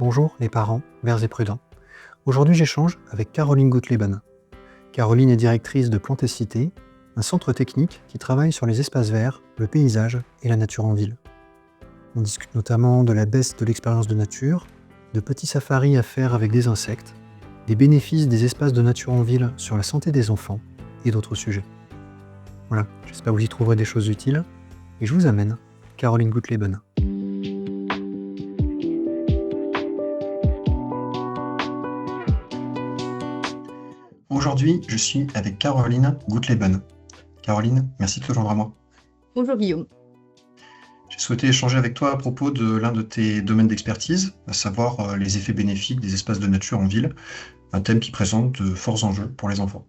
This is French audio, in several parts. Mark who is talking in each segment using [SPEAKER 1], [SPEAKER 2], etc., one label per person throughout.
[SPEAKER 1] Bonjour les parents, verts et prudents. Aujourd'hui j'échange avec Caroline Goutleben. Caroline est directrice de Plantécité, un centre technique qui travaille sur les espaces verts, le paysage et la nature en ville. On discute notamment de la baisse de l'expérience de nature, de petits safaris à faire avec des insectes, des bénéfices des espaces de nature en ville sur la santé des enfants et d'autres sujets. Voilà, j'espère que vous y trouverez des choses utiles et je vous amène Caroline Goutleben. Aujourd'hui, je suis avec Caroline Goutleben. Caroline, merci de te joindre à moi.
[SPEAKER 2] Bonjour Guillaume.
[SPEAKER 1] J'ai souhaité échanger avec toi à propos de l'un de tes domaines d'expertise, à savoir les effets bénéfiques des espaces de nature en ville, un thème qui présente de forts enjeux pour les enfants.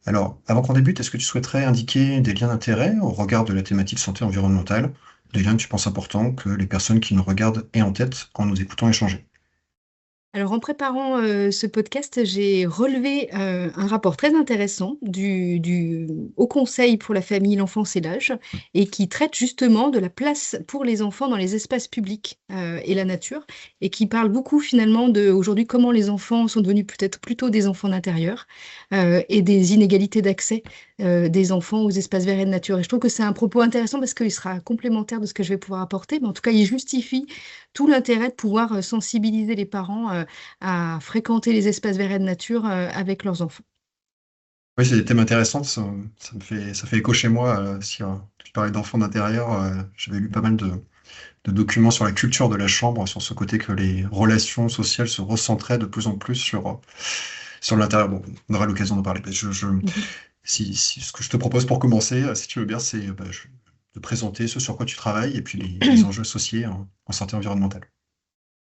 [SPEAKER 1] Alors, avant qu'on débute, est-ce que tu souhaiterais indiquer des liens d'intérêt au regard de la thématique santé environnementale, des liens que tu penses importants que les personnes qui nous regardent aient en tête en nous écoutant échanger?
[SPEAKER 2] Alors en préparant ce podcast, j'ai relevé un rapport très intéressant du Haut Conseil pour la famille, l'enfance et l'âge, et qui traite justement de la place pour les enfants dans les espaces publics et la nature, et qui parle beaucoup finalement de aujourd'hui comment les enfants sont devenus peut-être plutôt des enfants d'intérieur et des inégalités d'accès des enfants aux espaces verts et de nature. Et je trouve que c'est un propos intéressant parce qu'il sera complémentaire de ce que je vais pouvoir apporter, mais en tout cas il justifie tout l'intérêt de pouvoir sensibiliser les parents à fréquenter les espaces verts et de nature avec leurs enfants.
[SPEAKER 1] Oui, c'est des thèmes intéressants, ça fait écho chez moi. Si tu parlais d'enfants d'intérieur, j'avais lu pas mal de documents sur la culture de la chambre, sur ce côté que les relations sociales se recentraient de plus en plus sur l'intérieur. Bon, on aura l'occasion d'en parler.
[SPEAKER 2] Mhm.
[SPEAKER 1] Ce que je te propose pour commencer, si tu veux bien, c'est de présenter ce sur quoi tu travailles et puis les enjeux associés en santé environnementale.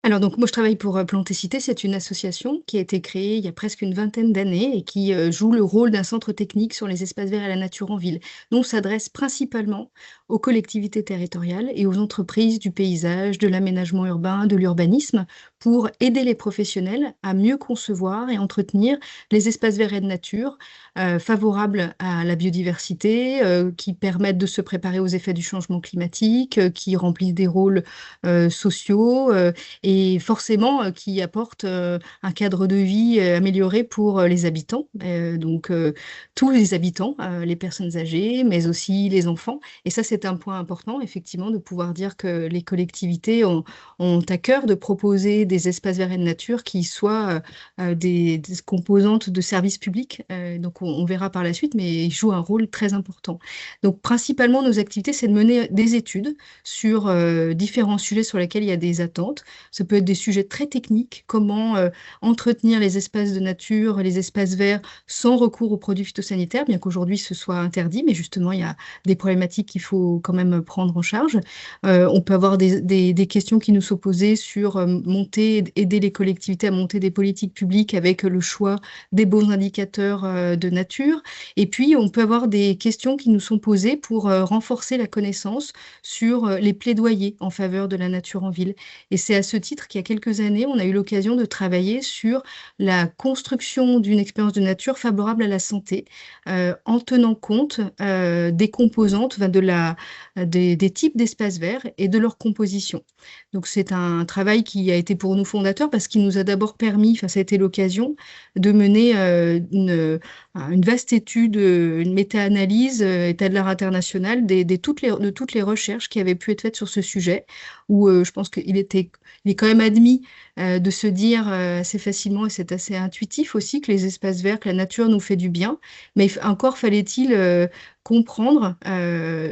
[SPEAKER 2] Alors donc moi je travaille pour Plantécité, c'est une association qui a été créée il y a presque une vingtaine d'années et qui joue le rôle d'un centre technique sur les espaces verts et la nature en ville. Nous on s'adresse principalement aux collectivités territoriales et aux entreprises du paysage, de l'aménagement urbain, de l'urbanisme pour aider les professionnels à mieux concevoir et entretenir les espaces verts et de nature favorables à la biodiversité, qui permettent de se préparer aux effets du changement climatique, qui remplissent des rôles sociaux et forcément qui apporte un cadre de vie amélioré pour les habitants, tous les habitants, les personnes âgées, mais aussi les enfants. Et ça, c'est un point important, effectivement, de pouvoir dire que les collectivités ont à cœur de proposer des espaces verts et de nature qui soient des composantes de services publics. Donc, on verra par la suite, mais ils jouent un rôle très important. Donc, principalement, nos activités, c'est de mener des études sur différents sujets sur lesquels il y a des attentes. Ça peut être des sujets très techniques, comment entretenir les espaces de nature, les espaces verts sans recours aux produits phytosanitaires, bien qu'aujourd'hui ce soit interdit, mais justement il y a des problématiques qu'il faut quand même prendre en charge. On peut avoir des questions qui nous sont posées sur aider les collectivités à monter des politiques publiques avec le choix des bons indicateurs de nature. Et puis on peut avoir des questions qui nous sont posées pour renforcer la connaissance sur les plaidoyers en faveur de la nature en ville. Et c'est à ce titre qu'il y a quelques années, on a eu l'occasion de travailler sur la construction d'une expérience de nature favorable à la santé, en tenant compte des composantes, enfin, des types d'espaces verts et de leur composition. Donc c'est un travail qui a été pour nous fondateur parce qu'il nous a d'abord permis, enfin ça a été l'occasion, de mener une vaste étude, une méta-analyse, état de l'art international, de toutes les recherches qui avaient pu être faites sur ce sujet, où je pense il est quand même admis de se dire assez facilement, et c'est assez intuitif aussi, que les espaces verts, que la nature nous fait du bien, mais encore fallait-il comprendre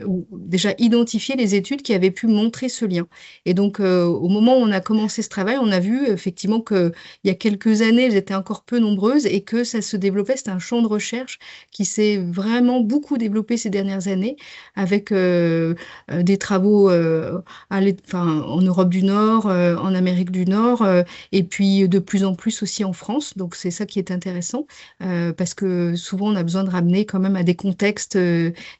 [SPEAKER 2] ou déjà identifier les études qui avaient pu montrer ce lien. Et donc, au moment où on a commencé ce travail, on a vu effectivement qu'il y a quelques années, elles étaient encore peu nombreuses et que ça se développait. C'est un champ de recherche qui s'est vraiment beaucoup développé ces dernières années avec des travaux en Europe du Nord, en Amérique du Nord, et puis de plus en plus aussi en France. Donc c'est ça qui est intéressant, parce que souvent on a besoin de ramener quand même à des contextes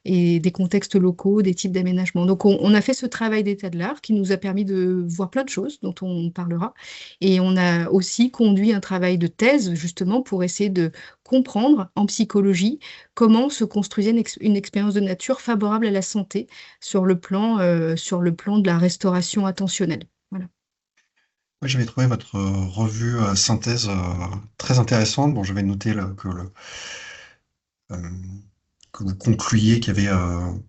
[SPEAKER 2] et des contextes locaux, des types d'aménagement. Donc on a fait ce travail d'état de l'art qui nous a permis de voir plein de choses dont on parlera. Et on a aussi conduit un travail de thèse justement pour essayer de comprendre en psychologie comment se construisait une expérience de nature favorable à la santé sur le plan de la restauration attentionnelle. Voilà.
[SPEAKER 3] Oui, j'avais trouvé votre revue synthèse très intéressante. Bon, j'avais noté là, euh, que vous concluiez qu'il y avait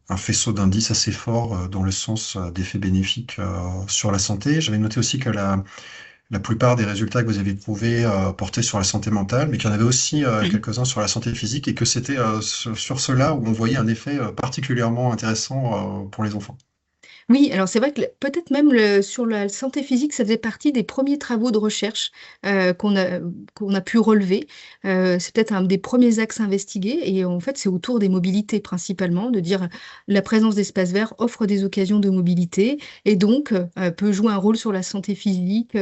[SPEAKER 3] un faisceau d'indices assez fort dans le sens d'effets bénéfiques sur la santé. J'avais noté aussi que la plupart des résultats que vous avez trouvés portaient sur la santé mentale, mais qu'il y en avait aussi quelques-uns sur la santé physique et que c'était sur cela où on voyait un effet particulièrement intéressant pour les enfants.
[SPEAKER 2] Oui, alors c'est vrai que peut-être même sur la santé physique, ça faisait partie des premiers travaux de recherche qu'on a pu relever. C'est peut-être un des premiers axes investigués et en fait c'est autour des mobilités principalement, de dire la présence d'espaces verts offre des occasions de mobilité et donc peut jouer un rôle sur la santé physique.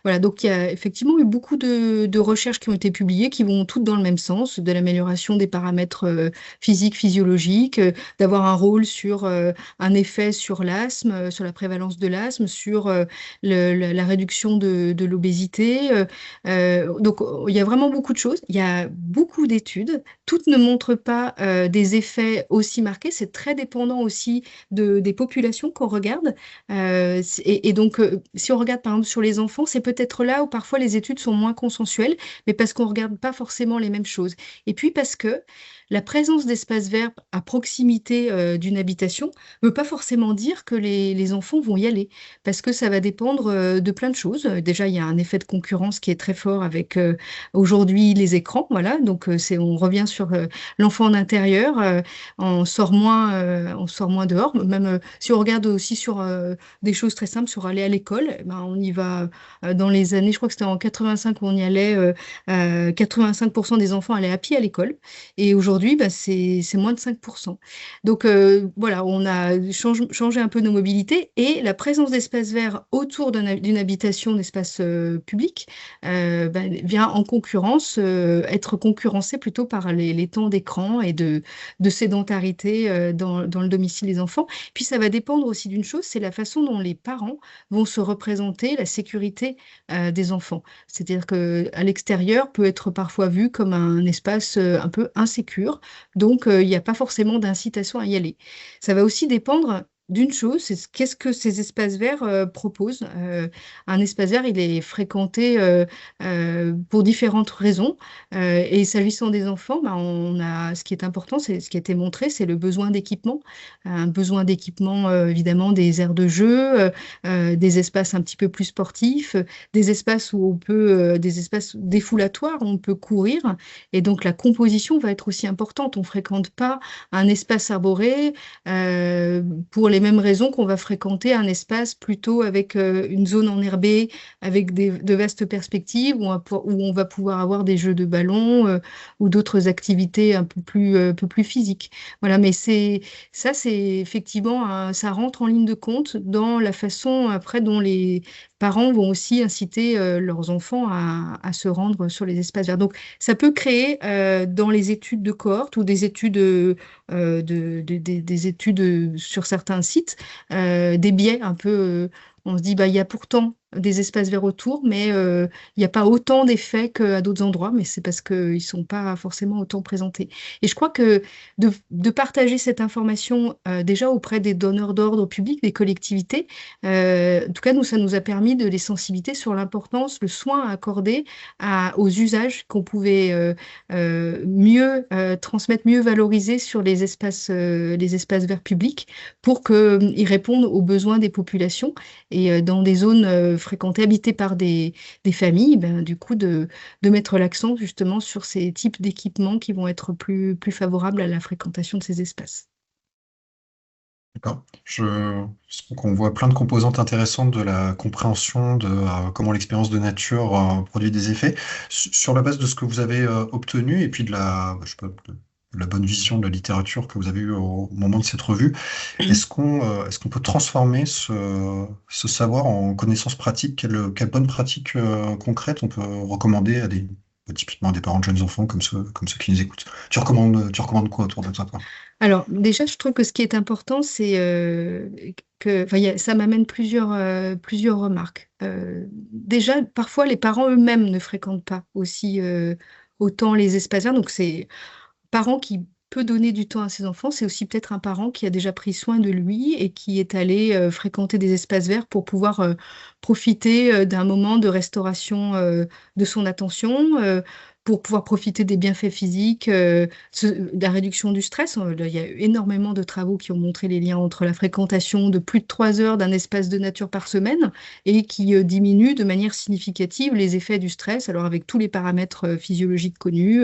[SPEAKER 2] Voilà, donc il y a effectivement eu beaucoup de recherches qui ont été publiées qui vont toutes dans le même sens, de l'amélioration des paramètres physiques, physiologiques, d'avoir un rôle sur un effet sur l'asthme, sur la prévalence de l'asthme, sur la réduction de l'obésité. Donc, il y a vraiment beaucoup de choses. Il y a beaucoup d'études. Toutes ne montrent pas des effets aussi marqués. C'est très dépendant aussi des populations qu'on regarde. Et donc, si on regarde par exemple sur les enfants, c'est peut-être là où parfois les études sont moins consensuelles, mais parce qu'on ne regarde pas forcément les mêmes choses. Et puis parce que la présence d'espaces verts à proximité d'une habitation ne veut pas forcément dire que les enfants vont y aller, parce que ça va dépendre de plein de choses. Déjà, il y a un effet de concurrence qui est très fort avec aujourd'hui les écrans, voilà. Donc, on revient sur l'enfant en intérieur, on sort moins dehors. Même si on regarde aussi sur des choses très simples, sur aller à l'école, eh ben, on y va dans les années, je crois que c'était en 85 où on y allait, 85% des enfants allaient à pied à l'école. Et aujourd'hui, bah, c'est moins de 5%. Donc voilà, on a changé un peu nos mobilités et la présence d'espaces verts autour d'une habitation, d'espace public, bah, vient en concurrence, être concurrencée plutôt par les temps d'écran et de sédentarité dans le domicile des enfants. Puis ça va dépendre aussi d'une chose, c'est la façon dont les parents vont se représenter la sécurité des enfants. C'est-à-dire qu'à l'extérieur peut être parfois vu comme un espace un peu insécure, donc il n'y a pas forcément d'incitation à y aller. Ça va aussi dépendre d'une chose, c'est qu'est-ce que ces espaces verts proposent. Un espace vert, il est fréquenté pour différentes raisons. Et s'agissant des enfants, bah, ce qui est important, c'est ce qui a été montré, c'est le besoin d'équipement. Un besoin d'équipement, évidemment, des aires de jeu, des espaces un petit peu plus sportifs, des espaces où on peut, des espaces défoulatoires où on peut courir. Et donc la composition va être aussi importante. On ne fréquente pas un espace arboré euh, pour les mêmes raisons qu'on va fréquenter un espace plutôt avec une zone enherbée, avec de vastes perspectives, où on va pouvoir avoir des jeux de ballon ou d'autres activités un peu plus physiques. Voilà, mais c'est effectivement, ça rentre en ligne de compte dans la façon après dont les parents vont aussi inciter leurs enfants à se rendre sur les espaces verts. Donc, ça peut créer dans les études de cohorte ou des études, des études sur certains sites des biais un peu. On se dit, bah, il y a pourtant des espaces verts autour, mais il n'y a pas autant d'effets qu'à d'autres endroits, mais c'est parce qu'ils ne sont pas forcément autant présentés. Et je crois que de partager cette information déjà auprès des donneurs d'ordre publics, des collectivités, en tout cas, nous, ça nous a permis de les sensibiliser sur l'importance, le soin à accorder aux usages qu'on pouvait mieux transmettre, mieux valoriser sur les espaces verts publics pour qu'ils répondent aux besoins des populations et dans des zones fréquentées, habitées par des familles, ben, du coup, de mettre l'accent justement sur ces types d'équipements qui vont être plus favorables à la fréquentation de ces espaces.
[SPEAKER 3] D'accord. Je trouve qu'on voit plein de composantes intéressantes de la compréhension de comment l'expérience de nature produit des effets. Sur la base de ce que vous avez obtenu et puis je sais pas, de la bonne vision de la littérature que vous avez eue au moment de cette revue, est-ce qu'on peut transformer ce savoir en connaissances pratiques? Quelle bonne pratique concrète on peut recommander typiquement à des parents de jeunes enfants comme ceux qui nous écoutent? Tu recommandes quoi autour de ça, toi?
[SPEAKER 2] Alors, déjà, je trouve que ce qui est important, c'est enfin, ça m'amène plusieurs remarques. Déjà, parfois, les parents eux-mêmes ne fréquentent pas aussi autant les espaces verts. Donc, c'est parents qui peut donner du temps à ses enfants, c'est aussi peut-être un parent qui a déjà pris soin de lui et qui est allé fréquenter des espaces verts pour pouvoir profiter d'un moment de restauration de son attention, pour pouvoir profiter des bienfaits physiques, de la réduction du stress. Il y a eu énormément de travaux qui ont montré les liens entre la fréquentation de plus de 3 heures d'un espace de nature par semaine et qui diminue de manière significative les effets du stress, alors avec tous les paramètres physiologiques connus,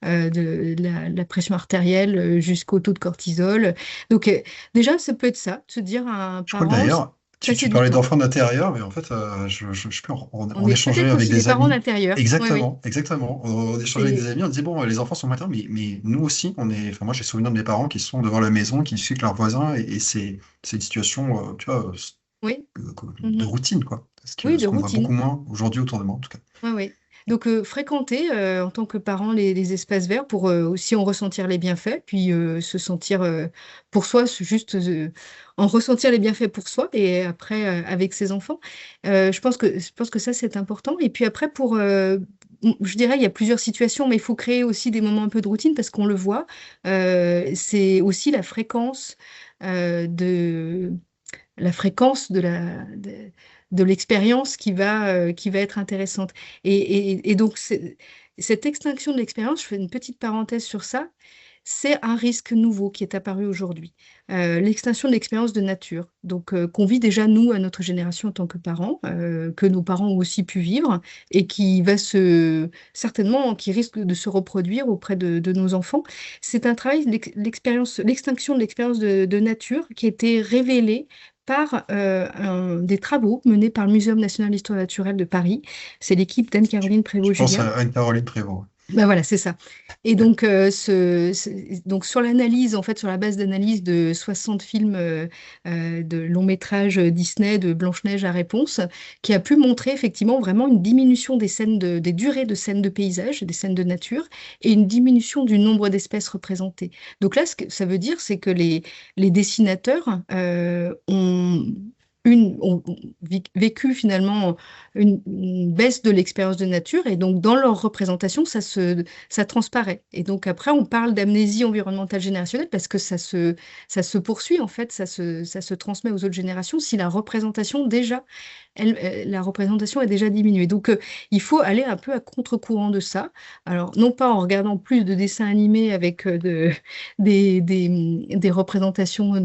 [SPEAKER 2] de la pression artérielle jusqu'au taux de cortisol. Donc déjà, ça peut être ça, de se dire à un
[SPEAKER 3] Je crois que
[SPEAKER 2] parent,
[SPEAKER 3] d'ailleurs, tu
[SPEAKER 2] passer du
[SPEAKER 3] parlais
[SPEAKER 2] temps.
[SPEAKER 3] d'enfants d'intérieur, mais en fait, je peux
[SPEAKER 2] On
[SPEAKER 3] en
[SPEAKER 2] est
[SPEAKER 3] échanger
[SPEAKER 2] peut-être
[SPEAKER 3] avec
[SPEAKER 2] aussi des
[SPEAKER 3] des
[SPEAKER 2] parents
[SPEAKER 3] amis.
[SPEAKER 2] d'intérieur. Oui, oui.
[SPEAKER 3] Exactement, exactement. On échangeait avec des
[SPEAKER 2] C'est...
[SPEAKER 3] amis, on disait, bon, les enfants sont matins, mais nous aussi, enfin, moi, j'ai souvenir de mes parents qui sont devant la maison, qui discutent avec leurs voisins, et c'est une situation, tu vois,
[SPEAKER 2] Oui.
[SPEAKER 3] de
[SPEAKER 2] Mhm.
[SPEAKER 3] routine, quoi.
[SPEAKER 2] Oui,
[SPEAKER 3] Ce
[SPEAKER 2] de
[SPEAKER 3] qu'on voit beaucoup
[SPEAKER 2] routine.
[SPEAKER 3] moins aujourd'hui autour de moi, en tout cas.
[SPEAKER 2] Oui, oui. Donc, fréquenter en tant que parent les espaces verts pour aussi en ressentir les bienfaits, puis se sentir pour soi, juste en ressentir les bienfaits pour soi et après avec ses enfants. Je pense que ça, c'est important. Et puis après, je dirais, il y a plusieurs situations, mais il faut créer aussi des moments un peu de routine parce qu'on le voit. C'est aussi de la fréquence de l'expérience qui va être intéressante. Et donc, cette extinction de l'expérience, je fais une petite parenthèse sur ça, c'est un risque nouveau qui est apparu aujourd'hui. L'extinction de l'expérience de nature, donc qu'on vit déjà nous, à notre génération en tant que parents, que nos parents ont aussi pu vivre, et certainement, qui risque de se reproduire auprès de nos enfants. C'est un travail, l'extinction de l'expérience de nature qui a été révélée par des travaux menés par le Muséum national d'histoire naturelle de Paris. C'est l'équipe d'Anne-Caroline
[SPEAKER 3] Je pense
[SPEAKER 2] Prévost-Julien.
[SPEAKER 3] à Anne-Caroline Prévost.
[SPEAKER 2] Ben voilà, c'est ça. Et donc, donc sur l'analyse, en fait, sur la base d'analyse de 60 films de long métrage Disney, de Blanche-Neige à Réponse, qui a pu montrer effectivement vraiment une diminution des durées de scènes de paysage, des scènes de nature, et une diminution du nombre d'espèces représentées. Donc là, ce que ça veut dire, c'est que les dessinateurs ont vécu finalement une baisse de l'expérience de nature et donc dans leur représentation, ça transparaît. Et donc après, on parle d'amnésie environnementale générationnelle parce que ça se poursuit en fait, ça se transmet aux autres générations si la représentation a déjà diminué. Donc il faut aller un peu à contre-courant de ça. Alors non pas en regardant plus de dessins animés avec des représentations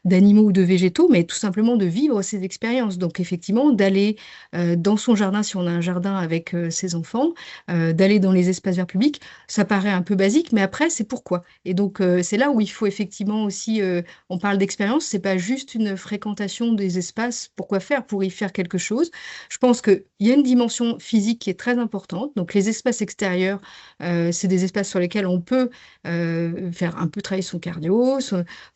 [SPEAKER 2] d'animaux ou de végétaux, mais tout simplement de vivre ces expériences. Donc effectivement, d'aller dans son jardin, si on a un jardin avec ses enfants, d'aller dans les espaces verts publics, ça paraît un peu basique, mais après, c'est pourquoi. Et donc, c'est là où il faut effectivement aussi, on parle d'expérience, c'est pas juste une fréquentation des espaces, pourquoi faire, pour y faire quelque chose. Je pense qu'il y a une dimension physique qui est très importante. Donc, les espaces extérieurs, c'est des espaces sur lesquels on peut faire un peu travailler son cardio,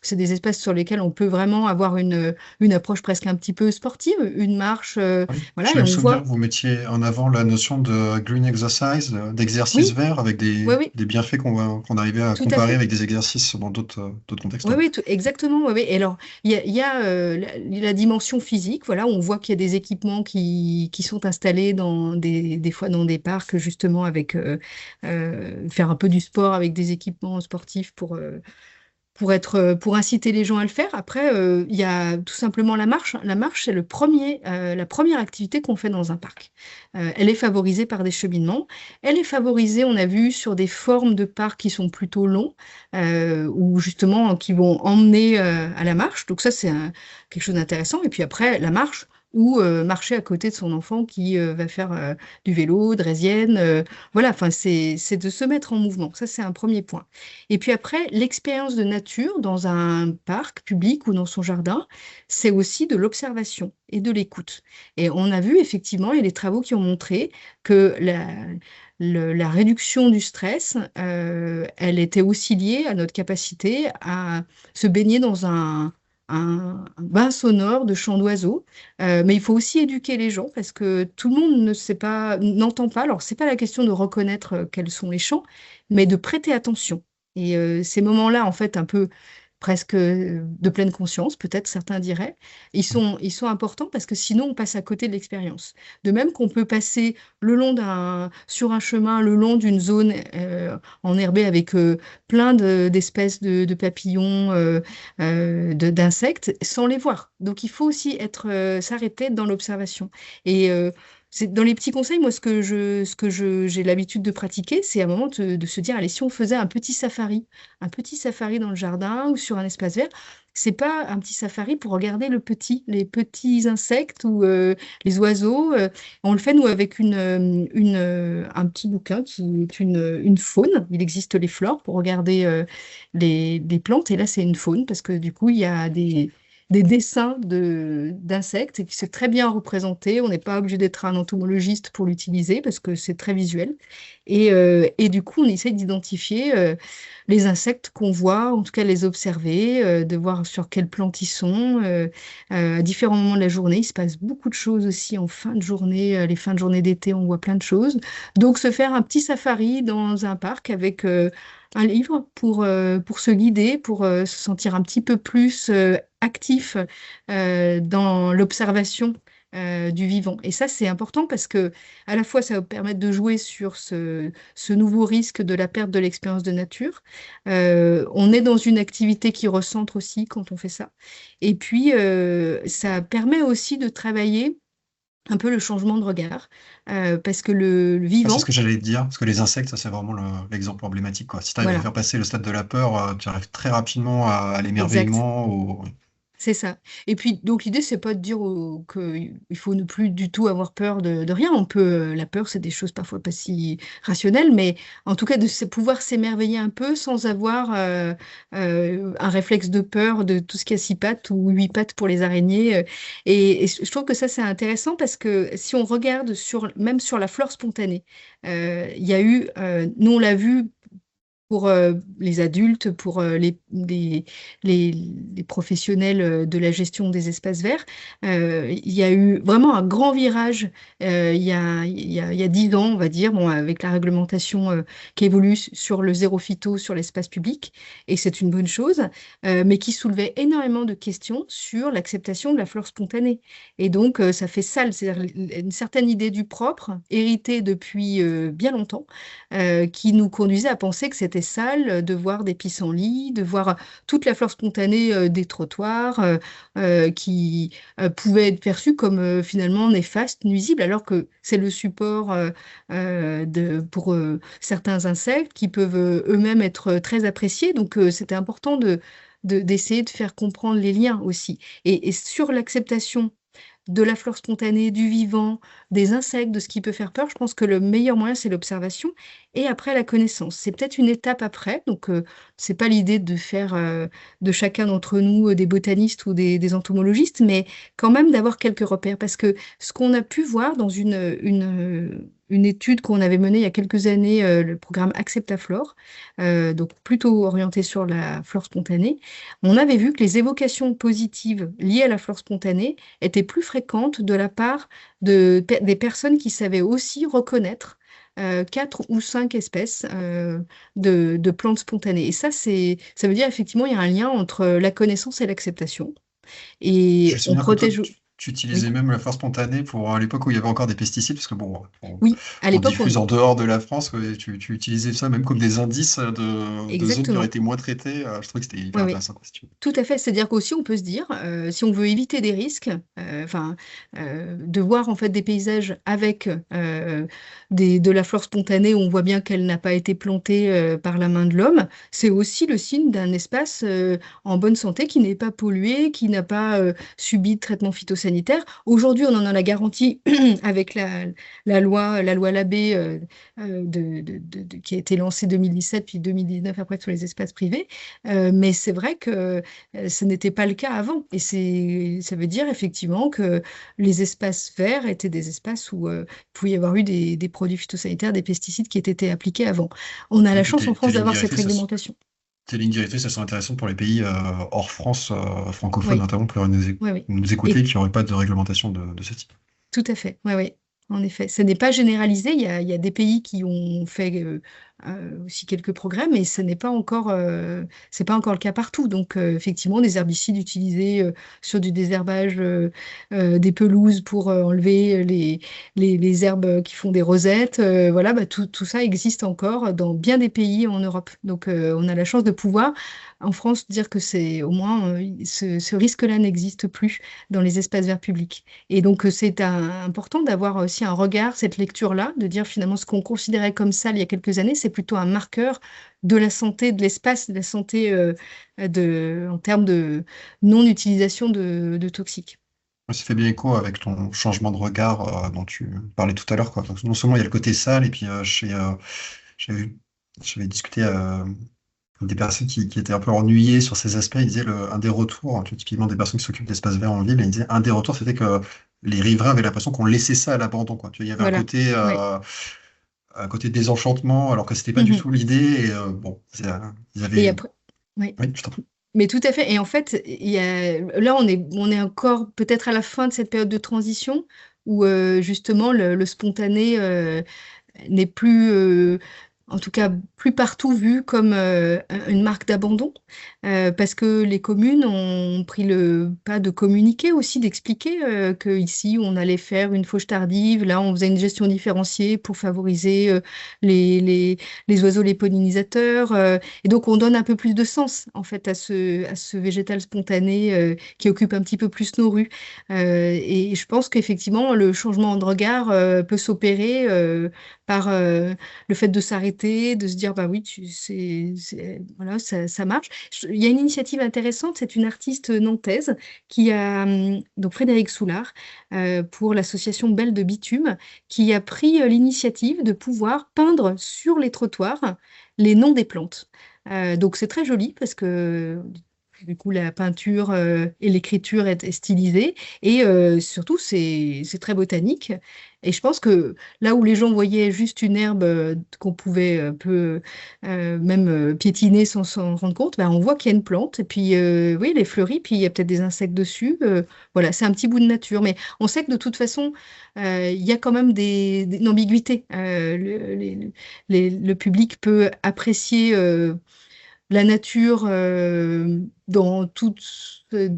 [SPEAKER 2] c'est des espaces sur lesquels on peut vraiment avoir une approche presque un petit peu sportive, une marche.
[SPEAKER 3] Oui.
[SPEAKER 2] Voilà,
[SPEAKER 3] J'ai
[SPEAKER 2] et
[SPEAKER 3] le
[SPEAKER 2] on
[SPEAKER 3] souvenir
[SPEAKER 2] voit,
[SPEAKER 3] que vous mettiez en avant la notion de green exercise, d'exercice
[SPEAKER 2] oui,
[SPEAKER 3] vert, avec
[SPEAKER 2] oui, oui,
[SPEAKER 3] des bienfaits qu'on arrivait à
[SPEAKER 2] tout à
[SPEAKER 3] comparer
[SPEAKER 2] fait.
[SPEAKER 3] avec des exercices dans d'autres contextes.
[SPEAKER 2] Oui,
[SPEAKER 3] Ouais.
[SPEAKER 2] oui, exactement. Oui, oui. Et alors, il y a la dimension physique. Voilà, on voit qu'il y a des équipements qui sont installés des fois dans des parcs, justement, avec faire un peu du sport avec des équipements sportifs pour inciter les gens à le faire. Après, il y a tout simplement la marche. La marche, c'est la première activité qu'on fait dans un parc. Elle est favorisée par des cheminements. Elle est favorisée, on a vu, sur des formes de parcs qui sont plutôt longs, ou justement qui vont emmener à la marche. Donc ça, c'est quelque chose d'intéressant. Et puis après, la marche, ou marcher à côté de son enfant qui va faire du vélo, draisienne. Voilà, enfin, c'est de se mettre en mouvement. Ça, c'est un premier point. Et puis après, l'expérience de nature dans un parc public ou dans son jardin, c'est aussi de l'observation et de l'écoute. Et on a vu effectivement, il y a des travaux qui ont montré que la réduction du stress, elle était aussi liée à notre capacité à se baigner dans un bain sonore de chants d'oiseaux. Mais il faut aussi éduquer les gens parce que tout le monde ne sait pas, n'entend pas. Alors, c'est pas la question de reconnaître quels sont les chants, mais de prêter attention. Et ces moments-là, en fait, un peu presque de pleine conscience, peut-être certains diraient. Ils sont importants parce que sinon on passe à côté de l'expérience. De même qu'on peut passer sur un chemin, le long d'une zone enherbée avec plein d'espèces de papillons, d'insectes, sans les voir. Donc il faut aussi s'arrêter dans l'observation. Et c'est dans les petits conseils, moi, j'ai l'habitude de pratiquer, c'est à un moment de se dire, allez, si on faisait un petit safari dans le jardin ou sur un espace vert, c'est pas un petit safari pour regarder les petits insectes ou les oiseaux. On le fait, nous, avec un petit bouquin qui est une faune. Il existe les flores pour regarder les plantes, et là, c'est une faune, parce que du coup, il y a des dessins d'insectes et qui c'est très bien représenté. On n'est pas obligé d'être un entomologiste pour l'utiliser parce que c'est très visuel. Et du coup, on essaye d'identifier les insectes qu'on voit, en tout cas les observer, de voir sur quelles plantes ils sont. À différents moments de la journée, il se passe beaucoup de choses aussi en fin de journée. Les fins de journée d'été, on voit plein de choses. Donc, se faire un petit safari dans un parc avec un livre pour se guider, pour se sentir un petit peu plus actif dans l'observation du vivant. Et ça, c'est important parce que à la fois, ça va permettre de jouer sur ce nouveau risque de la perte de l'expérience de nature. On est dans une activité qui recentre aussi quand on fait ça. Et puis, ça permet aussi de travailler un peu le changement de regard, parce que le
[SPEAKER 3] Ah, c'est ce
[SPEAKER 2] vivant,
[SPEAKER 3] que j'allais te dire, parce que les insectes, ça c'est vraiment l'exemple emblématique, quoi. Si tu arrives à
[SPEAKER 2] voilà,
[SPEAKER 3] faire passer le stade de la peur, tu arrives très rapidement à
[SPEAKER 2] exact.
[SPEAKER 3] l'émerveillement.
[SPEAKER 2] C'est ça. Et puis, donc, l'idée, c'est pas de dire qu'il faut ne plus du tout avoir peur de rien. La peur, c'est des choses parfois pas si rationnelles, mais en tout cas, pouvoir s'émerveiller un peu sans avoir un réflexe de peur de tout ce qui a six pattes ou huit pattes pour les araignées. Et je trouve que ça, c'est intéressant parce que si on regarde même sur la flore spontanée, il y a eu, nous, on l'a vu pour les adultes, pour les professionnels de la gestion des espaces verts. Il y a eu vraiment un grand virage il y a 10 ans, on va dire, bon, avec la réglementation qui évolue sur le zéro phyto sur l'espace public, et c'est une bonne chose, mais qui soulevait énormément de questions sur l'acceptation de la flore spontanée. Et donc, ça fait sale, c'est-à-dire une certaine idée du propre, héritée depuis bien longtemps, qui nous conduisait à penser que c'était sale de voir des pissenlits, de voir toute la flore spontanée des trottoirs qui pouvait être perçue comme finalement néfaste, nuisible, alors que c'est le support pour certains insectes qui peuvent eux-mêmes être très appréciés. Donc c'était important d'essayer de faire comprendre les liens aussi. Et sur l'acceptation de la flore spontanée, du vivant, des insectes, de ce qui peut faire peur, je pense que le meilleur moyen, c'est l'observation et après la connaissance. C'est peut-être une étape après, donc c'est pas l'idée de faire de chacun d'entre nous des botanistes ou des entomologistes, mais quand même d'avoir quelques repères, parce que ce qu'on a pu voir dans une étude qu'on avait menée il y a quelques années, le programme Acceptaflore, donc plutôt orienté sur la flore spontanée, on avait vu que les évocations positives liées à la flore spontanée étaient plus fréquentes de la part des personnes qui savaient aussi reconnaître quatre ou cinq espèces de plantes spontanées. Et ça veut dire effectivement il y a un lien entre la connaissance et l'acceptation.
[SPEAKER 3] J'ai
[SPEAKER 2] Et
[SPEAKER 3] le
[SPEAKER 2] on
[SPEAKER 3] souvenir que toi,
[SPEAKER 2] protège.
[SPEAKER 3] tu
[SPEAKER 2] Oui,
[SPEAKER 3] utilisais même la flore spontanée pour à l'époque où il y avait encore des pesticides, parce que bon,
[SPEAKER 2] oui. À
[SPEAKER 3] on
[SPEAKER 2] l'époque,
[SPEAKER 3] diffuse en dehors de la France, ouais, tu utilisais ça même comme des indices de zones qui auraient
[SPEAKER 2] exactement.
[SPEAKER 3] été moins traitées. Je trouvais que c'était hyper
[SPEAKER 2] Oui, oui.
[SPEAKER 3] intéressant, quoi, si tu veux.
[SPEAKER 2] Tout à fait, c'est-à-dire qu'aussi on peut se dire, si on veut éviter des risques, de voir en fait des paysages avec de la flore spontanée où on voit bien qu'elle n'a pas été plantée par la main de l'homme, c'est aussi le signe d'un espace en bonne santé qui n'est pas pollué, qui n'a pas subi de traitement phytosanitaire. Aujourd'hui, on en a la garantie avec la loi Labbé qui a été lancée 2017 puis 2019 après sur les espaces privés. Mais c'est vrai que ce n'était pas le cas avant. Et ça veut dire effectivement que les espaces verts étaient des espaces où il pouvait y avoir eu des produits phytosanitaires, des pesticides qui étaient été appliqués avant. On a
[SPEAKER 3] Et
[SPEAKER 2] la
[SPEAKER 3] puis
[SPEAKER 2] chance en
[SPEAKER 3] tes
[SPEAKER 2] France
[SPEAKER 3] lignes
[SPEAKER 2] d'avoir cette
[SPEAKER 3] directrices,
[SPEAKER 2] réglementation.
[SPEAKER 3] tes lignes directrices, elles sont intéressantes pour les pays hors France, francophones
[SPEAKER 2] Oui,
[SPEAKER 3] notamment, pour
[SPEAKER 2] oui, oui.
[SPEAKER 3] nous écouter,
[SPEAKER 2] Et
[SPEAKER 3] qui n'auraient pas de réglementation de ce type.
[SPEAKER 2] tout à fait, oui, oui. En effet, ce n'est pas généralisé. Il y a des pays qui ont fait aussi quelques progrès, mais c'est pas encore le cas partout. Donc, effectivement, des herbicides utilisés sur du désherbage des pelouses pour enlever les herbes qui font des rosettes. Voilà, bah, tout ça existe encore dans bien des pays en Europe. Donc, on a la chance de pouvoir, en France, dire que c'est au moins ce risque-là n'existe plus dans les espaces verts publics. Et donc, c'est important d'avoir aussi un regard, cette lecture-là, de dire finalement ce qu'on considérait comme sale il y a quelques années, c'est plutôt un marqueur de la santé de l'espace, de la santé en termes de non-utilisation de toxiques.
[SPEAKER 3] Ça fait bien écho avec ton changement de regard dont tu parlais tout à l'heure, quoi. Donc, non seulement il y a le côté sale, et puis j'avais j'avais discuté avec des personnes qui étaient un peu ennuyées sur ces aspects. Ils disaient un des retours, tu vois, typiquement des personnes qui s'occupent d'espaces verts en ville, et ils disaient un des retours, c'était que les riverains avaient l'impression qu'on laissait ça à l'abandon, quoi. Tu vois, il y avait
[SPEAKER 2] Voilà. Oui.
[SPEAKER 3] un côté désenchantement, alors que c'était pas du
[SPEAKER 2] Mhm.
[SPEAKER 3] tout l'idée. Et bon, ils
[SPEAKER 2] Et
[SPEAKER 3] avaient.
[SPEAKER 2] après, oui.
[SPEAKER 3] Oui, je t'en prie.
[SPEAKER 2] Mais tout à fait. Et en fait, là, on est encore peut-être à la fin de cette période de transition où justement le spontané n'est plus, en tout cas, plus partout vu comme une marque d'abandon, parce que les communes ont pris le pas de communiquer aussi, d'expliquer qu'ici, on allait faire une fauche tardive, là, on faisait une gestion différenciée pour favoriser les, les, les oiseaux, les pollinisateurs, et donc on donne un peu plus de sens, en fait, à ce végétal spontané qui occupe un petit peu plus nos rues. Et je pense qu'effectivement, le changement de regard peut s'opérer par le fait de s'arrêter, de se dire, bah oui, voilà, ça marche. Il y a une initiative intéressante, c'est une artiste nantaise qui a, donc Frédéric Soulard, pour l'association Belle de Bitume, qui a pris l'initiative de pouvoir peindre sur les trottoirs les noms des plantes. Donc c'est très joli parce que du coup la peinture et l'écriture est stylisée et surtout c'est très botanique. Et je pense que là où les gens voyaient juste une herbe qu'on pouvait peu même piétiner sans s'en rendre compte, ben, on voit qu'il y a une plante et puis oui, elle est fleurie, puis il y a peut-être des insectes dessus. Voilà, c'est un petit bout de nature, mais on sait que de toute façon, il y a quand même une ambiguïté. Le public peut apprécier la nature dans toutes ses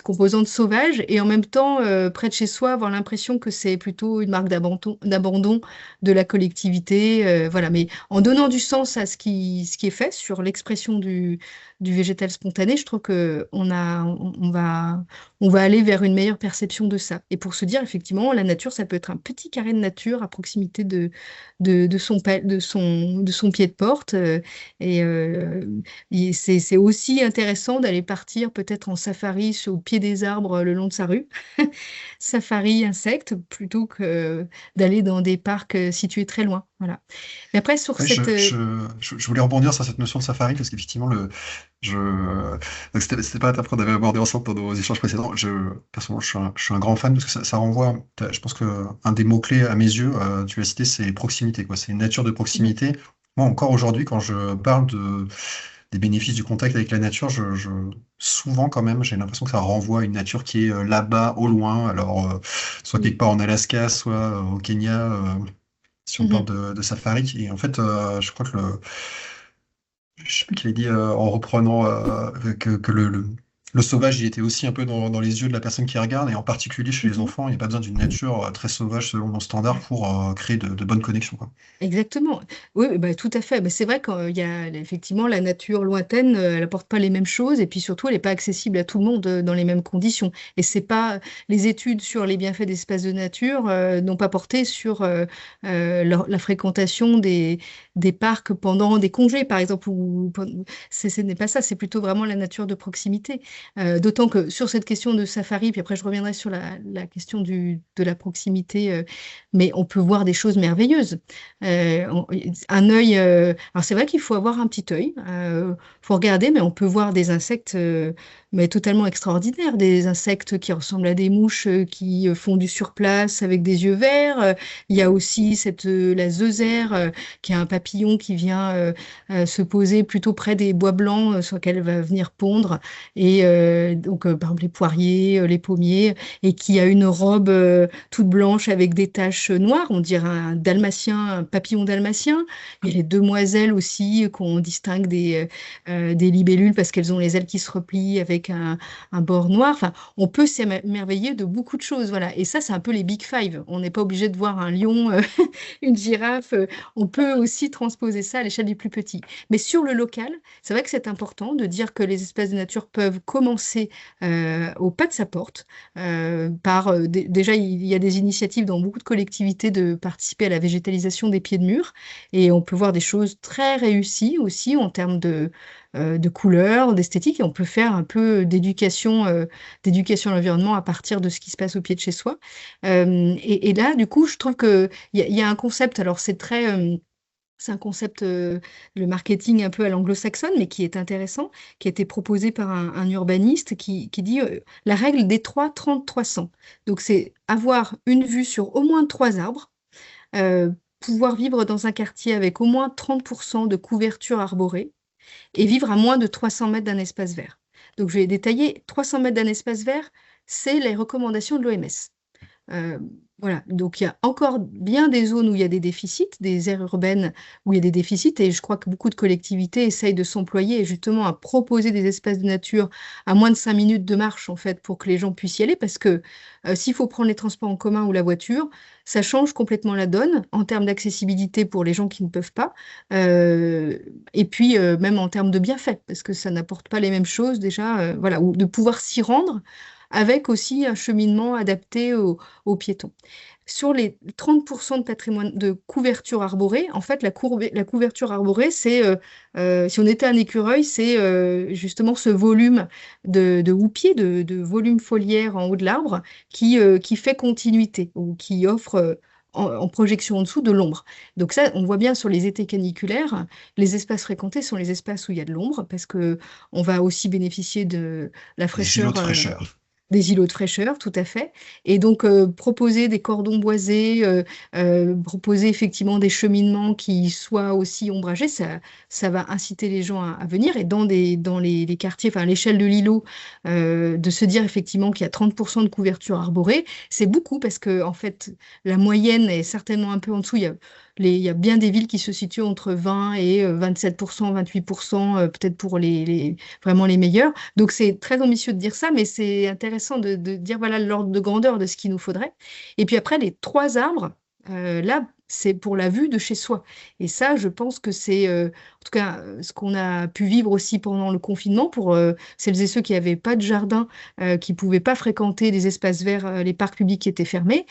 [SPEAKER 2] composantes sauvages et en même temps, près de chez soi, avoir l'impression que c'est plutôt une marque d'abandon de la collectivité. Voilà. Mais en donnant du sens à ce qui est fait sur l'expression du végétal spontané, je trouve qu'on va aller vers une meilleure perception de ça. Et pour se dire, effectivement, la nature, ça peut être un petit carré de nature à proximité de son pied de porte. Et c'est aussi intéressant d'aller partir peut-être en safari au pied des arbres le long de sa rue, safari insectes, plutôt que d'aller dans des parcs situés très loin. Voilà. Mais après, sur
[SPEAKER 3] Ouais,
[SPEAKER 2] cette...
[SPEAKER 3] je voulais rebondir sur cette notion de safari parce qu'effectivement, je, donc c'était pas la première fois qu'on avait abordé ensemble dans nos échanges précédents. Personnellement, je suis un grand fan parce que ça renvoie, je pense que un des mots-clés à mes yeux, tu l'as cité, c'est proximité, quoi. C'est une nature de
[SPEAKER 2] Mhm,
[SPEAKER 3] proximité. Moi, encore aujourd'hui, quand je parle des bénéfices du contact avec la nature, souvent quand même, j'ai l'impression que ça renvoie à une nature qui est là-bas, au loin. Alors, soit quelque
[SPEAKER 2] mhm,
[SPEAKER 3] part en Alaska, soit au Kenya. Si on parle
[SPEAKER 2] mhm.
[SPEAKER 3] de safari. Et en fait, je crois que je sais plus qu'il a dit en reprenant que le sauvage, il était aussi un peu dans les yeux de la personne qui regarde, et en particulier chez les
[SPEAKER 2] Mhm.
[SPEAKER 3] enfants, il n'y a pas besoin d'une nature très sauvage selon nos standards pour créer de bonnes connexions, quoi.
[SPEAKER 2] Exactement. Oui, oui, bah, tout à fait. Bah, c'est vrai qu'il y a effectivement la nature lointaine, elle n'apporte pas les mêmes choses et puis surtout, elle n'est pas accessible à tout le monde dans les mêmes conditions. Et c'est pas les études sur les bienfaits d'espaces de nature n'ont pas porté sur la fréquentation des parcs pendant des congés, par exemple. Ce n'est pas ça, c'est plutôt vraiment la nature de proximité. D'autant que sur cette question de safari, puis après je reviendrai sur la question de la proximité, mais on peut voir des choses merveilleuses. Un œil, alors c'est vrai qu'il faut avoir un petit œil, faut regarder, mais on peut voir des insectes mais totalement extraordinaires. Des insectes qui ressemblent à des mouches qui font du surplace avec des yeux verts. Il y a aussi la zézère, qui est un papillon qui vient se poser plutôt près des bois blancs sur lesquels elle va venir pondre. Et donc, par exemple, les poiriers, les pommiers, et qui a une robe toute blanche avec des taches noires. On dirait un dalmatien, un papillon dalmatien. Il y a les demoiselles aussi, qu'on distingue des libellules parce qu'elles ont les ailes qui se replient avec un bord noir. Enfin, on peut s'émerveiller de beaucoup de choses. Voilà. Et ça, c'est un peu les Big Five. On n'est pas obligé de voir un lion, une girafe. On peut aussi transposer ça à l'échelle du plus petit. Mais sur le local, c'est vrai que c'est important de dire que les espaces de nature peuvent commencer au pas de sa porte. Déjà, il y a des initiatives dans beaucoup de collectivités de participer à la végétalisation des pieds de mur. Et on peut voir des choses très réussies aussi en termes de couleurs, d'esthétique. Et on peut faire un peu d'éducation à l'environnement à partir de ce qui se passe au pied de chez soi. Et là, du coup, je trouve qu'il y a un concept, alors c'est un concept, le marketing un peu à l'anglo-saxonne, mais qui est intéressant, qui a été proposé par un urbaniste qui dit la règle des 3-30-300. Donc, c'est avoir une vue sur au moins 3 arbres, euh, pouvoir vivre dans un quartier avec au moins 30% de couverture arborée et vivre à moins de 300 mètres d'un espace vert. Donc, je vais détailler 300 mètres d'un espace vert, c'est les recommandations de l'OMS. Euh, voilà, donc il y a encore bien des zones où il y a des déficits, des aires urbaines où il y a des déficits, et je crois que beaucoup de collectivités essayent de s'employer justement à proposer des espaces de nature à moins de 5 minutes de marche en fait pour que les gens puissent y aller, parce que s'il faut prendre les transports en commun ou la voiture, ça change complètement la donne en termes d'accessibilité pour les gens qui ne peuvent pas, euh, et puis même en termes de bienfaits, parce que ça n'apporte pas les mêmes choses déjà, voilà, ou de pouvoir s'y rendre avec aussi un cheminement adapté aux piétons. Sur les 30% de patrimoine de couverture arborée, en fait, la couverture arborée, si on était un écureuil, c'est justement ce volume de houppier, de volume foliaire en haut de l'arbre qui fait continuité ou qui offre en projection en dessous de l'ombre. Donc ça, on voit bien sur les étés caniculaires, les espaces fréquentés sont les espaces où il y a de l'ombre parce que on va aussi bénéficier de la
[SPEAKER 3] Des îlots
[SPEAKER 2] fraîcheur.
[SPEAKER 3] de fraîcheur.
[SPEAKER 2] Des îlots de fraîcheur, tout à fait. Et donc, proposer des cordons boisés, proposer effectivement des cheminements qui soient aussi ombragés, ça va inciter les gens à venir. Et dans les quartiers, enfin, à l'échelle de l'îlot, de se dire effectivement qu'il y a 30% de couverture arborée, c'est beaucoup parce que, en fait, la moyenne est certainement un peu en dessous. Il y a bien des villes qui se situent entre 20 et 27%, 28%, peut-être pour vraiment les meilleurs. Donc, c'est très ambitieux de dire ça, mais c'est intéressant de dire voilà l'ordre de grandeur de ce qu'il nous faudrait. Et puis après, les 3 arbres, là, c'est pour la vue de chez soi. Et ça, je pense que c'est, en tout cas, ce qu'on a pu vivre aussi pendant le confinement pour celles et ceux qui n'avaient pas de jardin, qui ne pouvaient pas fréquenter les espaces verts, les parcs publics qui étaient fermés.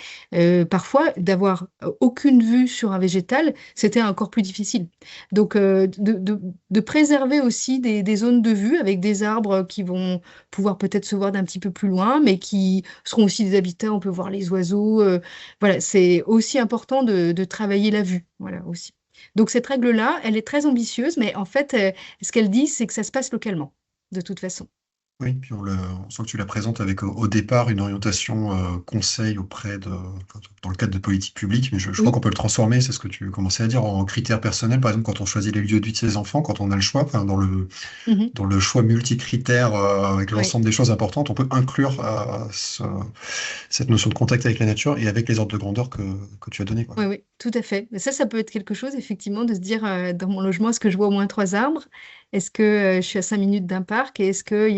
[SPEAKER 2] Parfois, d'avoir aucune vue sur un végétal, c'était encore plus difficile. Donc, de préserver aussi des zones de vue avec des arbres qui vont pouvoir peut-être se voir d'un petit peu plus loin, mais qui seront aussi des habitats, on peut voir les oiseaux. Voilà, c'est aussi important de travailler la vue, voilà aussi. Donc cette règle-là, elle est très ambitieuse, mais en fait, ce qu'elle dit, c'est que ça se passe localement, de toute façon.
[SPEAKER 3] Oui, puis on sent que tu la présentes avec au départ une orientation conseil dans le cadre de politique publique, mais je crois
[SPEAKER 2] Oui.
[SPEAKER 3] qu'on peut le transformer, c'est ce que tu commençais à dire, en critères personnels, par exemple quand on choisit les lieux de vie de ses enfants, quand on a le choix, enfin,
[SPEAKER 2] Mhm.
[SPEAKER 3] dans le choix multicritère avec
[SPEAKER 2] Oui.
[SPEAKER 3] l'ensemble des choses importantes, on peut inclure cette notion de contact avec la nature et avec les ordres de grandeur que tu as donnés, quoi.
[SPEAKER 2] Oui, oui, tout à fait. Mais ça peut être quelque chose, effectivement, de se dire, dans mon logement, est-ce que je vois au moins 3 arbres? Est-ce que je suis à 5 minutes d'un parc? Et est-ce que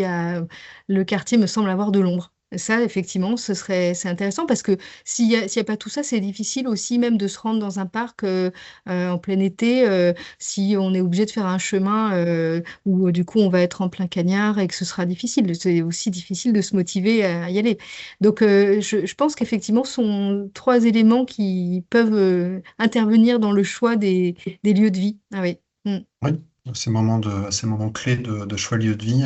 [SPEAKER 2] le quartier me semble avoir de l'ombre? Et ça, effectivement, c'est intéressant parce que s'il y a pas tout ça, c'est difficile aussi même de se rendre dans un parc en plein été si on est obligé de faire un chemin où du coup on va être en plein cagnard et que ce sera difficile. C'est aussi difficile de se motiver à y aller. Donc, je pense qu'effectivement, ce sont 3 éléments qui peuvent intervenir dans le choix des lieux de vie. Ah oui. Mm.
[SPEAKER 3] Oui, ces moments clés de choix lieu de vie,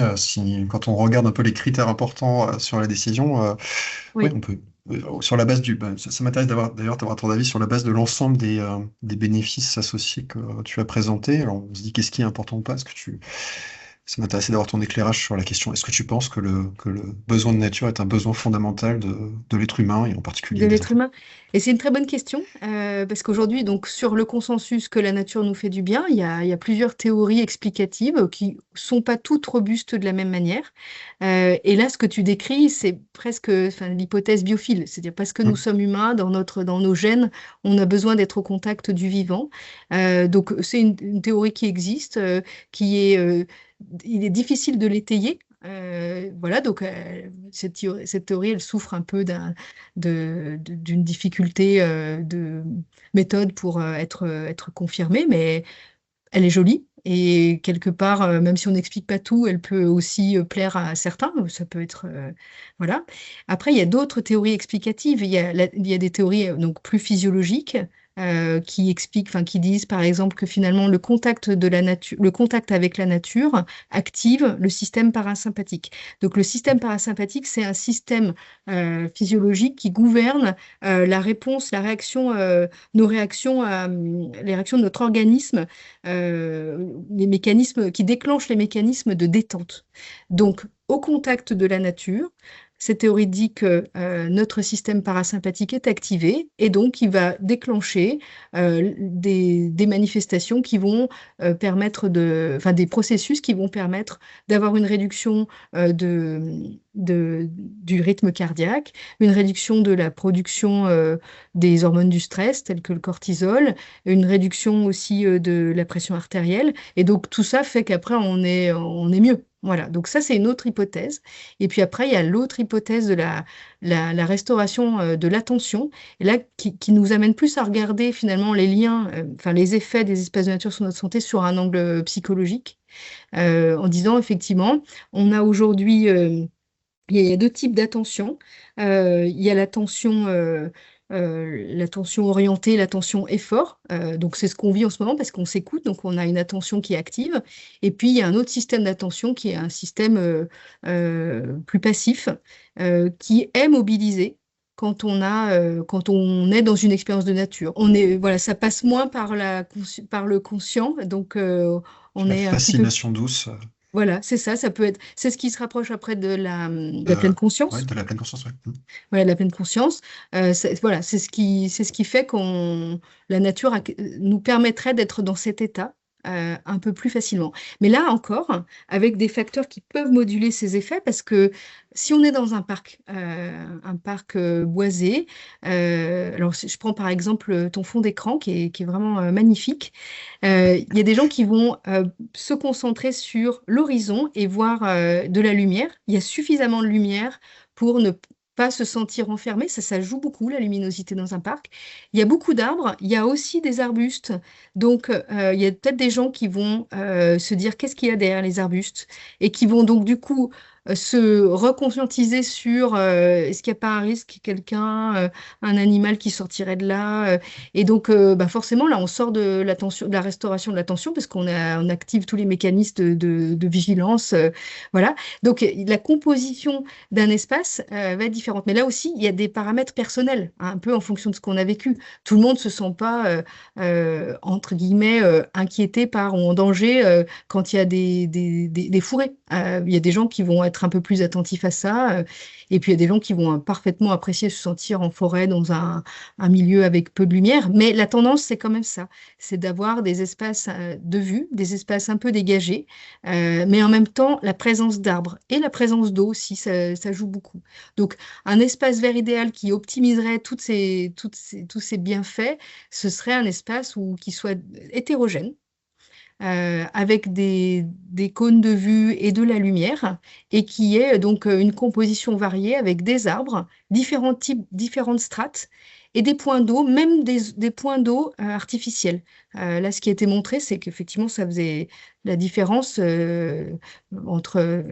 [SPEAKER 3] quand on regarde un peu les critères importants sur la décision, oui,
[SPEAKER 2] Oui.
[SPEAKER 3] on peut, sur la base ça m'intéresse d'avoir ton avis sur la base de l'ensemble des bénéfices associés que tu as présentés. Alors, on se dit qu'est-ce qui est important ou pas, Ça m'intéressait d'avoir ton éclairage sur la question. Est-ce que tu penses que le besoin de nature est un besoin fondamental de l'être humain et en particulier
[SPEAKER 2] De
[SPEAKER 3] des
[SPEAKER 2] l'être
[SPEAKER 3] enfants?
[SPEAKER 2] humain. Et c'est une très bonne question, parce qu'aujourd'hui, donc, sur le consensus que la nature nous fait du bien, il y a plusieurs théories explicatives qui sont pas toutes robustes de la même manière. Et là, ce que tu décris, c'est presque, enfin, l'hypothèse biophile, c'est-à-dire parce que nous
[SPEAKER 3] Mm.
[SPEAKER 2] sommes humains, dans nos gènes, on a besoin d'être au contact du vivant. Donc, c'est une théorie qui existe, il est difficile de l'étayer. Voilà, donc cette théorie, elle souffre un peu d'une difficulté de méthode pour être confirmée, mais elle est jolie. Et quelque part, même si on n'explique pas tout, elle peut aussi plaire à certains. Ça peut être, voilà. Après, il y a d'autres théories explicatives. Il y a des théories donc plus physiologiques qui expliquent, enfin qui disent par exemple que finalement le contact avec la nature active le système parasympathique. Donc le système parasympathique, c'est un système physiologique qui gouverne la réaction, nos réactions, les réactions de notre organisme, les mécanismes qui déclenchent les mécanismes de détente. Donc, au contact de la nature, cette théorie dit que notre système parasympathique est activé et donc il va déclencher des manifestations qui vont enfin des processus qui vont permettre d'avoir une réduction du rythme cardiaque, une réduction de la production des hormones du stress telles que le cortisol, une réduction aussi de la pression artérielle. Et donc tout ça fait qu'après on est mieux. Voilà, donc ça c'est une autre hypothèse. Et puis après, il y a l'autre hypothèse de la restauration de l'attention, et là qui nous amène plus à regarder finalement les liens, enfin les effets des espaces de nature sur notre santé sur un angle psychologique, en disant effectivement, on a aujourd'hui il y a deux types d'attention. Il y a l'attention orientée, l'attention effort. Donc c'est ce qu'on vit en ce moment parce qu'on s'écoute, donc on a une attention qui est active. Et puis il y a un autre système d'attention qui est un système plus passif, qui est mobilisé quand on est dans une expérience de nature. Voilà, ça passe moins par le conscient, donc on
[SPEAKER 3] La
[SPEAKER 2] est un petit peu.
[SPEAKER 3] fascination douce
[SPEAKER 2] Voilà, c'est ça, c'est ce qui se rapproche après de la pleine
[SPEAKER 3] de, ouais,
[SPEAKER 2] conscience.
[SPEAKER 3] de la pleine conscience. Ouais. Mm.
[SPEAKER 2] Voilà, de la pleine conscience. Voilà, c'est ce qui fait la nature nous permettrait d'être dans cet état un peu plus facilement. Mais là encore, avec des facteurs qui peuvent moduler ces effets, parce que si on est dans un parc boisé, alors je prends par exemple ton fond d'écran qui est vraiment magnifique. Il y a des gens qui vont se concentrer sur l'horizon et voir de la lumière. Il y a suffisamment de lumière pour ne pas se sentir enfermé. Ça joue beaucoup, la luminosité dans un parc. Il y a beaucoup d'arbres, il y a aussi des arbustes. Donc, il y a peut-être des gens qui vont se dire qu'est-ce qu'il y a derrière les arbustes et qui vont donc du coup se reconscientiser sur est-ce qu'il n'y a pas un risque, un animal qui sortirait de là. Et donc, bah forcément, là, on sort de l'attention, de la restauration de l'attention parce on active tous les mécanismes de vigilance. Voilà. Donc, la composition d'un espace va être différente. Mais là aussi, il y a des paramètres personnels, hein, un peu en fonction de ce qu'on a vécu. Tout le monde ne se sent pas, entre guillemets, inquiété par ou en danger quand il y a des fourrés. Il y a des gens qui vont être un peu plus attentifs à ça. Et puis, il y a des gens qui vont parfaitement apprécier se sentir en forêt dans un milieu avec peu de lumière. Mais la tendance, c'est quand même ça. C'est d'avoir des espaces de vue, des espaces un peu dégagés, mais en même temps, la présence d'arbres et la présence d'eau aussi, ça joue beaucoup. Donc, un espace vert idéal qui optimiserait tous ces bienfaits, ce serait un espace qui soit hétérogène, avec des cônes de vue et de la lumière, et qui est donc une composition variée avec des arbres, différents types, différentes strates, et des points d'eau, même des points d'eau artificiels. Là, ce qui a été montré, c'est qu'effectivement, ça faisait la différence entre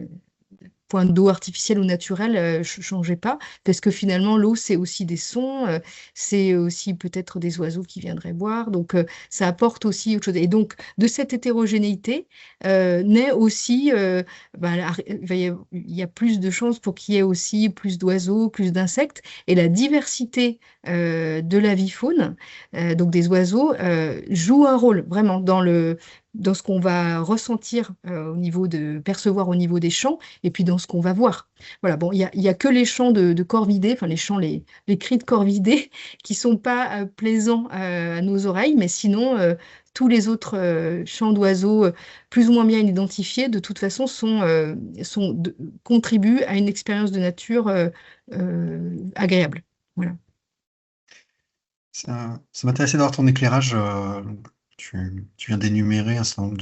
[SPEAKER 2] point d'eau artificielle ou naturelle ne changeait pas, parce que finalement, l'eau, c'est aussi des sons, c'est aussi peut-être des oiseaux qui viendraient boire, donc ça apporte aussi autre chose. Et donc, de cette hétérogénéité naît aussi, il y a plus de chances pour qu'il y ait aussi plus d'oiseaux, plus d'insectes, et la diversité de la vie faune, donc des oiseaux, joue un rôle vraiment dans ce qu'on va ressentir percevoir au niveau des champs, et puis dans ce qu'on va voir. Voilà, bon, il y a que les chants de corvidés, enfin les chants, les cris de corvidés qui sont pas plaisants à nos oreilles, mais sinon, tous les autres chants d'oiseaux plus ou moins bien identifiés, de toute façon, contribuent à une expérience de nature agréable. Voilà.
[SPEAKER 3] Ça m'intéressait d'avoir ton éclairage. Tu viens d'énumérer un certain nombre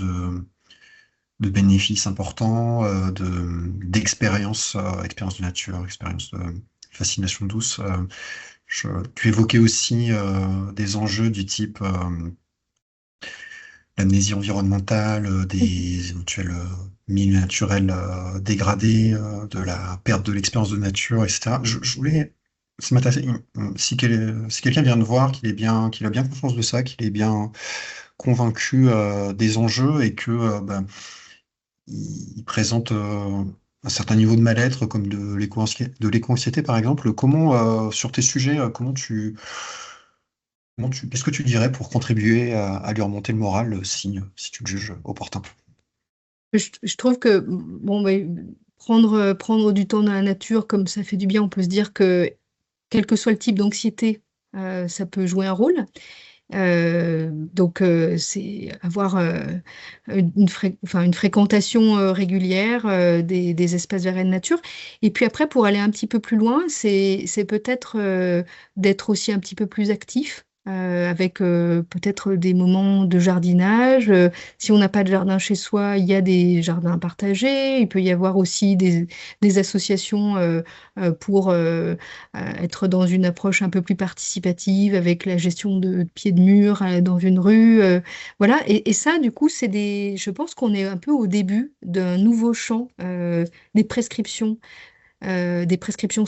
[SPEAKER 3] de bénéfices importants, d'expériences, expériences de nature, expériences de fascination douce. Tu évoquais aussi des enjeux du type l'amnésie environnementale, des éventuels milieux naturels dégradés, de la perte de l'expérience de nature, etc. Je voulais, ça m'intéressait, si quelqu'un vient de voir, qu'il a bien conscience de ça, qu'il est bien convaincu des enjeux et que il présente un certain niveau de mal-être comme de l'éco-anxiété par exemple, comment sur tes sujets, qu'est-ce que tu dirais pour contribuer à lui remonter le moral si tu le juges opportun?
[SPEAKER 2] Je trouve que bon, prendre du temps dans la nature, comme ça fait du bien, on peut se dire que quel que soit le type d'anxiété, ça peut jouer un rôle. Donc, c'est avoir une fréquentation régulière des espaces verts et de nature. Et puis après, pour aller un petit peu plus loin, c'est peut-être d'être aussi un petit peu plus actif. Avec peut-être des moments de jardinage. Si on n'a pas de jardin chez soi, il y a des jardins partagés. Il peut y avoir aussi des associations pour être dans une approche un peu plus participative avec la gestion de pieds de mur dans une rue. Voilà. Et ça, du coup, je pense qu'on est un peu au début d'un nouveau champ des prescriptions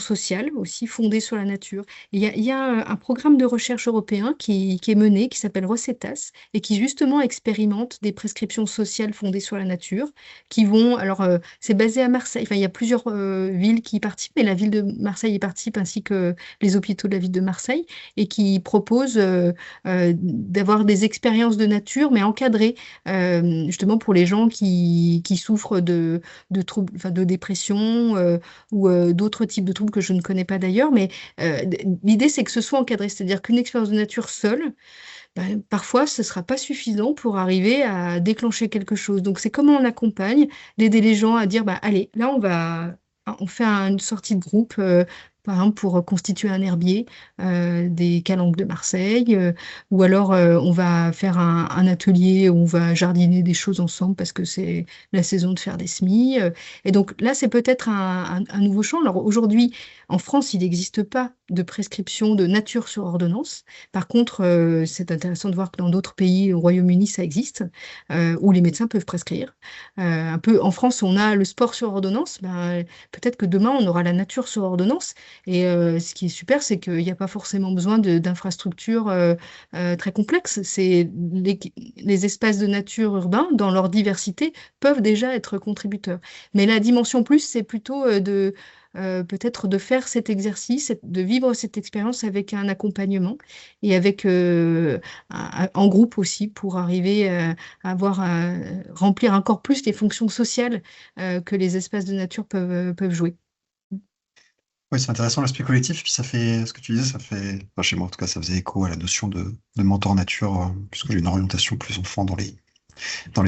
[SPEAKER 2] sociales aussi fondées sur la nature. Il y a un programme de recherche européen qui est mené, qui s'appelle Rosetas, et qui justement expérimente des prescriptions sociales fondées sur la nature, alors c'est basé à Marseille, enfin il y a plusieurs villes qui y participent, mais la ville de Marseille y participe, ainsi que les hôpitaux de la ville de Marseille, et qui proposent d'avoir des expériences de nature, mais encadrées, justement pour les gens qui souffrent de troubles, enfin, de dépression, ou d'autres types de troubles que je ne connais pas d'ailleurs, mais l'idée c'est que ce soit encadré, c'est-à-dire qu'une expérience de nature seule, parfois ce ne sera pas suffisant pour arriver à déclencher quelque chose. Donc c'est comment on accompagne, d'aider les gens à dire, allez, là on fait une sortie de groupe, par exemple pour constituer un herbier des calanques de Marseille, ou alors on va faire un atelier où on va jardiner des choses ensemble parce que c'est la saison de faire des semis. Et donc là, c'est peut-être un nouveau champ. Alors aujourd'hui, en France, il n'existe pas de prescription de nature sur ordonnance. Par contre, c'est intéressant de voir que dans d'autres pays, au Royaume-Uni, ça existe, où les médecins peuvent prescrire. Un peu en France, on a le sport sur ordonnance. Peut-être que demain, on aura la nature sur ordonnance. Et ce qui est super, c'est qu'il n'y a pas forcément besoin d'infrastructures très complexes. Les espaces de nature urbains, dans leur diversité, peuvent déjà être contributeurs. Mais la dimension plus, c'est plutôt peut-être de faire cet exercice, de vivre cette expérience avec un accompagnement et en groupe aussi, pour arriver à remplir encore plus les fonctions sociales que les espaces de nature peuvent jouer.
[SPEAKER 3] Oui, c'est intéressant l'aspect collectif, puis ça fait, ce que tu disais, enfin, chez moi en tout cas, ça faisait écho à la notion de mentor nature, puisque j'ai une orientation plus enfant dans les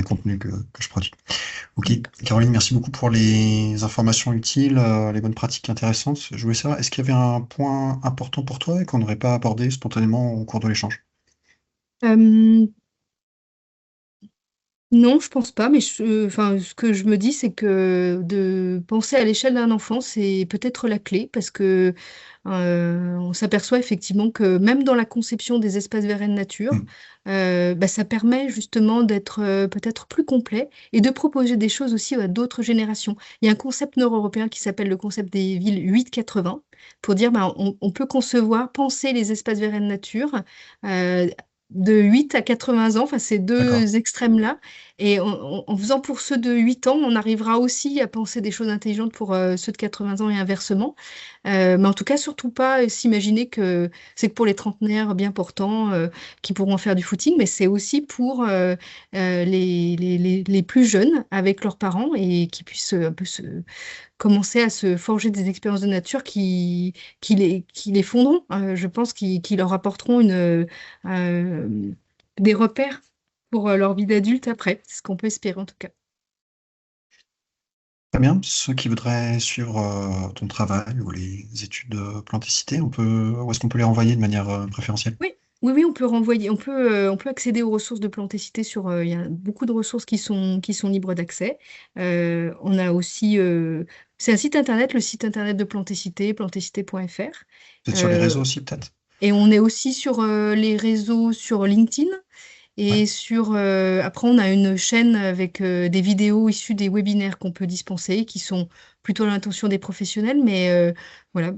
[SPEAKER 3] contenus que je produis. Ok, Caroline, merci beaucoup pour les informations utiles, les bonnes pratiques intéressantes. Je voulais savoir, est-ce qu'il y avait un point important pour toi et qu'on n'aurait pas abordé spontanément au cours de l'échange?
[SPEAKER 2] Euh, Non, je pense pas, mais enfin, ce que je me dis, c'est que de penser à l'échelle d'un enfant, c'est peut-être la clé, parce que on s'aperçoit effectivement que même dans la conception des espaces verts et de nature,
[SPEAKER 3] Hmm.
[SPEAKER 2] ça permet justement d'être peut-être plus complet et de proposer des choses aussi à d'autres générations. Il y a un concept nord-européen qui s'appelle le concept des villes 8-80, pour dire on peut penser les espaces verts et de nature de 8 à 80 ans, enfin ces
[SPEAKER 3] D'accord.
[SPEAKER 2] deux extrêmes-là. Et en faisant pour ceux de 8 ans, on arrivera aussi à penser des choses intelligentes pour ceux de 80 ans et inversement. Mais en tout cas, surtout pas s'imaginer que c'est que pour les trentenaires bien portants qui pourront faire du footing, mais c'est aussi pour les plus jeunes avec leurs parents et qui puissent un peu commencer à se forger des expériences de nature qui les fonderont, je pense, qui leur apporteront euh, des repères pour leur vie d'adulte après. C'est ce qu'on peut espérer en tout cas.
[SPEAKER 3] Très bien. Ceux qui voudraient suivre ton travail ou les études de planticité, où est-ce qu'on peut les renvoyer de manière préférentielle?
[SPEAKER 2] Oui, oui, oui, on peut renvoyer, on peut accéder aux ressources de Plantécité il y a beaucoup de ressources qui sont libres d'accès. On a aussi, c'est un site internet, le site internet de Plantécité, plantécité.fr.
[SPEAKER 3] Peut-être sur les
[SPEAKER 2] Euh,
[SPEAKER 3] réseaux aussi, peut-être?
[SPEAKER 2] et on est aussi sur les réseaux, sur LinkedIn.
[SPEAKER 3] Ouais.
[SPEAKER 2] Et après, on a une chaîne avec des vidéos issues des webinaires qu'on peut dispenser, qui sont plutôt à l'intention des professionnels, mais voilà,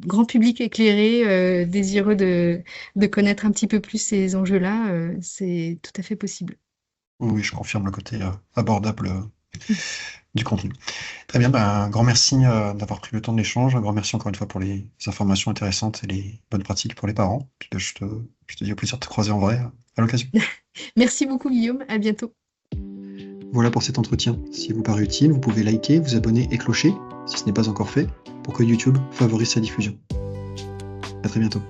[SPEAKER 2] grands publics éclairés, désireux de connaître un petit peu plus ces enjeux-là, c'est tout à fait possible.
[SPEAKER 3] Oui, oui, je confirme le côté abordable du contenu. Très bien, ben, un grand merci d'avoir pris le temps de l'échange. Un grand merci encore une fois pour les informations intéressantes et les bonnes pratiques pour les parents. Puis, ben, je te dis au plaisir de te croiser en vrai à l'occasion.
[SPEAKER 2] Merci beaucoup, Guillaume. À bientôt.
[SPEAKER 1] Voilà pour cet entretien. S'il vous paraît utile, vous pouvez liker, vous abonner et clocher, si ce n'est pas encore fait, pour que YouTube favorise sa diffusion. À très bientôt.